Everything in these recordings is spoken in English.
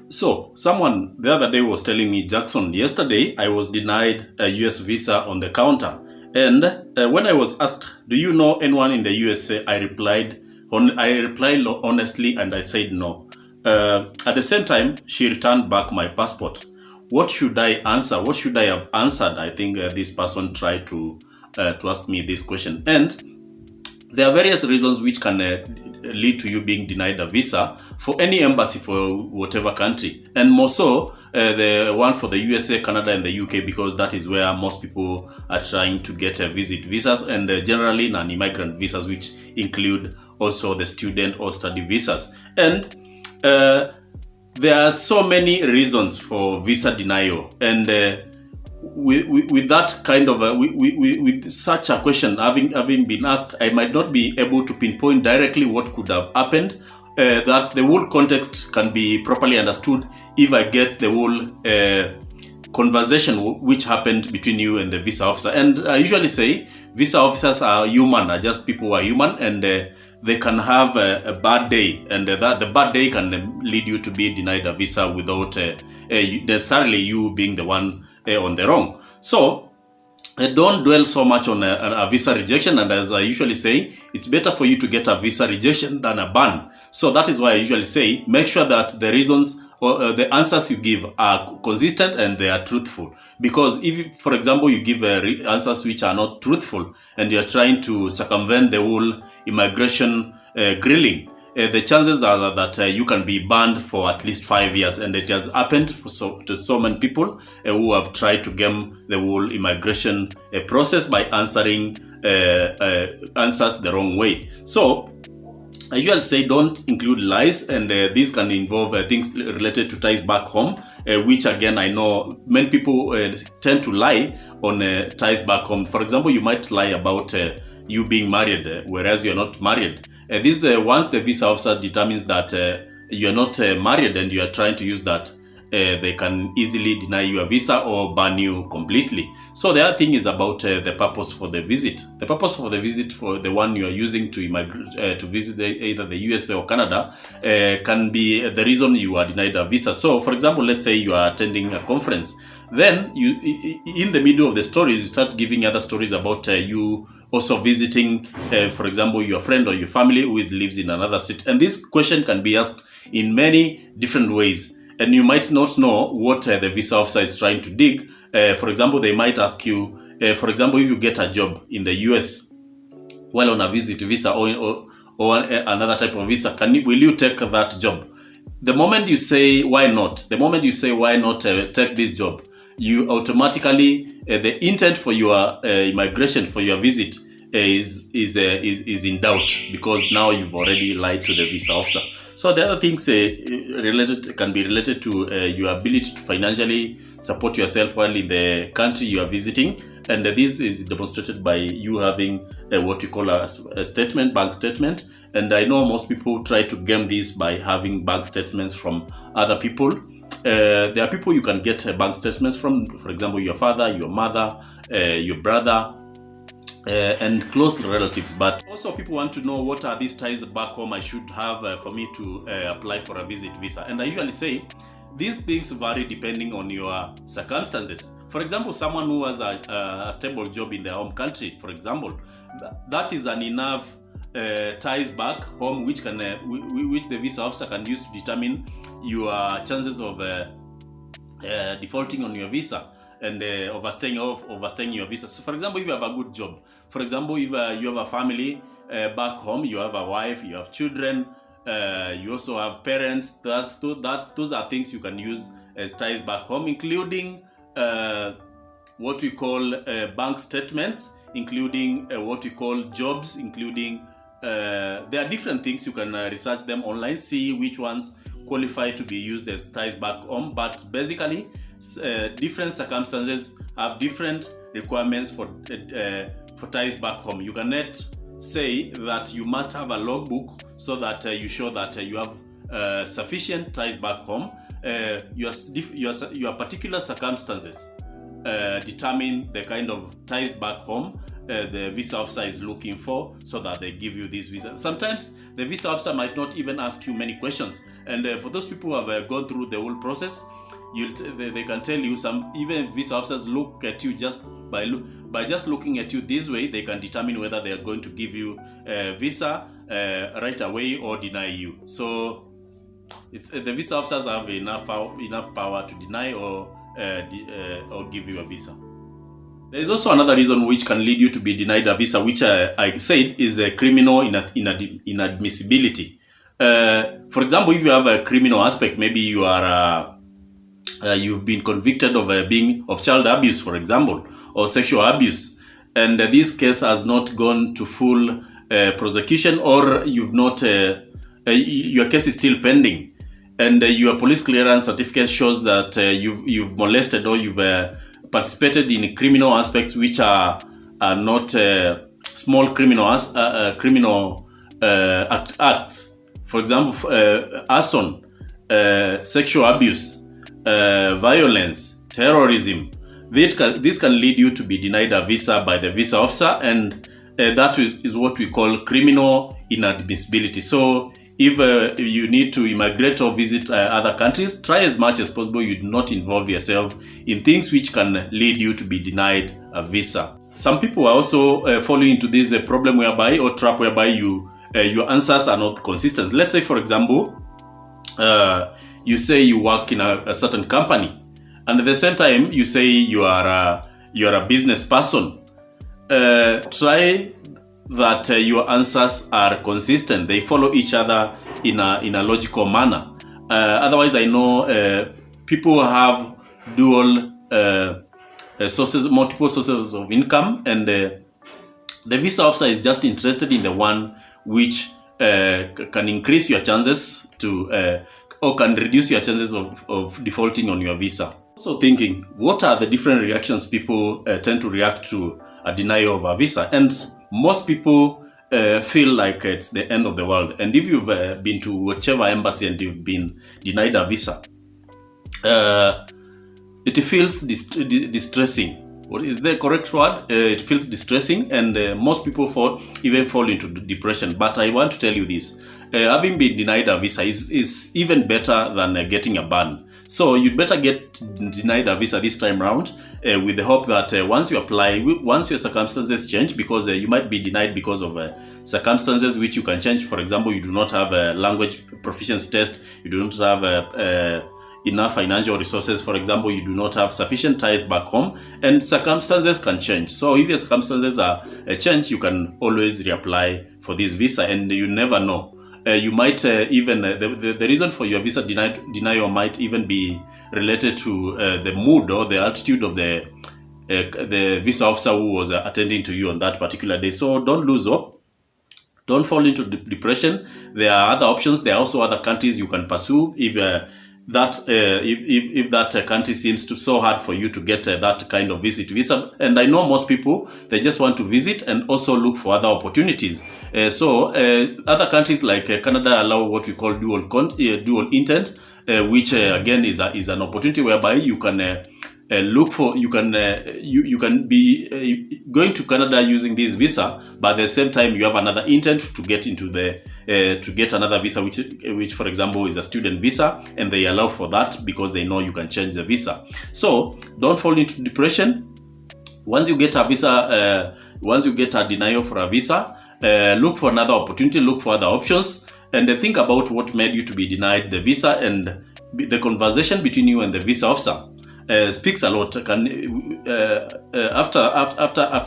So, someone the other day was telling me, Jackson, yesterday I was denied a US visa on the counter. And when I was asked, do you know anyone in the USA? I replied honestly and I said no. At the same time, she returned back my passport. What should I answer? What should I have answered? I think this person tried to ask me this question. And there are various reasons which can lead to you being denied a visa for any embassy for whatever country, and more so the one for the USA, Canada, and the UK, because that is where most people are trying to get visit visas, and generally non-immigrant visas, which include also the student or study visas. And there are so many reasons for visa denial, and with that kind of with such a question having been asked, I might not be able to pinpoint directly what could have happened. That the whole context can be properly understood if I get the whole conversation which happened between you and the visa officer. And I usually say visa officers are human, are just people who are human, and they can have a bad day, and that the bad day can lead you to be denied a visa without necessarily you being the one on the wrong. So don't dwell so much on a visa rejection, and as I usually say, it's better for you to get a visa rejection than a ban. So that is why I usually say make sure that the reasons or the answers you give are consistent and they are truthful. Because if, for example, you give answers which are not truthful and you're trying to circumvent the whole immigration grilling, the chances are that you can be banned for at least 5 years, and it has happened to so many people who have tried to game the whole immigration process by answering answers the wrong way. So I usually say don't include lies, and these can involve things related to ties back home, which again I know many people tend to lie on ties back home. For example, you might lie about you being married, whereas you're not married. This once the visa officer determines that you're not married and you are trying to use that, they can easily deny you a visa or ban you completely. So the other thing is about the purpose for the visit. The purpose for the visit for the one you are using to immigrate to visit either the USA or Canada can be the reason you are denied a visa. So, for example, let's say you are attending a conference. Then you, in the middle of the stories, you start giving other stories about you also visiting, for example, your friend or your family who lives in another city. And this question can be asked in many different ways, and you might not know what the visa officer is trying to dig. For example, they might ask you, for example, if you get a job in the US while on a visit visa or another type of visa, will you take that job? The moment you say why not, take this job, you automatically the intent for your immigration for your visit is in doubt, because now you've already lied to the visa officer. So the other things can be related to your ability to financially support yourself while in the country you are visiting, and this is demonstrated by you having what you call a statement, bank statement. And I know most people try to game this by having bank statements from other people. There are people you can get bank statements from, for example, your father, your mother, your brother, and close relatives. But also people want to know what are these ties back home I should have for me to apply for a visit visa. And I usually say these things vary depending on your circumstances. For example, someone who has a stable job in their home country, for example, that is an enough ties back home which can which the visa officer can use to determine your chances of defaulting on your visa and overstaying your visa. So, for example, if you have a good job, for example, if you have a family back home, you have a wife, you have children, you also have parents. Those are things you can use as ties back home, including what we call bank statements, including what we call jobs, including there are different things. You can research them online, see which ones qualify to be used as ties back home. But basically, different circumstances have different requirements for ties back home. You cannot say that you must have a logbook so that you show that you have sufficient ties back home. Your particular circumstances determine the kind of ties back home the visa officer is looking for, so that they give you this visa. Sometimes the visa officer might not even ask you many questions, and for those people who have gone through the whole process, they can tell you, some even visa officers look at you just by just looking at you this way, they can determine whether they are going to give you a visa right away or deny you. So the visa officers have enough power to deny or give you a visa. There is also another reason which can lead you to be denied a visa, which I said is a criminal inadmissibility. For example, if you have a criminal aspect, maybe you are you've been convicted of child abuse, for example, or sexual abuse, and this case has not gone to full prosecution, or you've not your case is still pending, and your police clearance certificate shows that you've molested or you've participated in criminal aspects which are not small criminal acts. For example, arson, sexual abuse, violence, terrorism. This can lead you to be denied a visa by the visa officer, and that is what we call criminal inadmissibility. So if you need to immigrate or visit other countries, try as much as possible you do not involve yourself in things which can lead you to be denied a visa. Some people are also falling into this problem whereby, or trap whereby your answers are not consistent. Let's say, for example, you say you work in a certain company, and at the same time you say you are a business person. Try that your answers are consistent, they follow each other in a logical manner. Otherwise, I know people have dual multiple sources of income, and the visa officer is just interested in the one which can increase your chances to or can reduce your chances of defaulting on your visa. So thinking, what are the different reactions people tend to react to a denial of a visa? And most people feel like it's the end of the world. And if you've been to whichever embassy and you've been denied a visa, it feels distressing. What is the correct word? It feels distressing, and most people fall into depression. But I want to tell you this: having been denied a visa is even better than getting a ban. So you'd better get denied a visa this time around, with the hope that once you apply, once your circumstances change, because you might be denied because of circumstances which you can change. For example, you do not have a language proficiency test, you do not have enough financial resources. For example, you do not have sufficient ties back home, and circumstances can change. So if your circumstances are changed, you can always reapply for this visa, and you never know. You might even, the reason for your visa denial might even be related to the mood or the attitude of the visa officer who was attending to you on that particular day. So don't lose hope. Don't fall into depression. There are other options. There are also other countries you can pursue if that country seems to so hard for you to get that kind of visa. And I know most people, they just want to visit and also look for other opportunities. So other countries like Canada allow what we call dual intent, which again is an opportunity whereby you can look for, you can be going to Canada using this visa, but at the same time you have another intent to get into to get another visa, which for example is a student visa, and they allow for that because they know you can change the visa. So don't fall into depression. Once you get a visa, once you get a denial for a visa, look for another opportunity, look for other options, and think about what made you to be denied the visa, and the conversation between you and the visa officer speaks a lot. After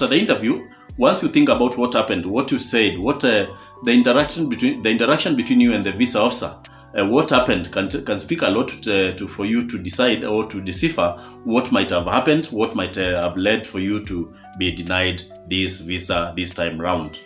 the interview, once you think about what happened, what you said, what the interaction between you and the visa officer, what happened can speak a lot for you to decide or to decipher what might have happened, what might have led for you to be denied this visa this time round.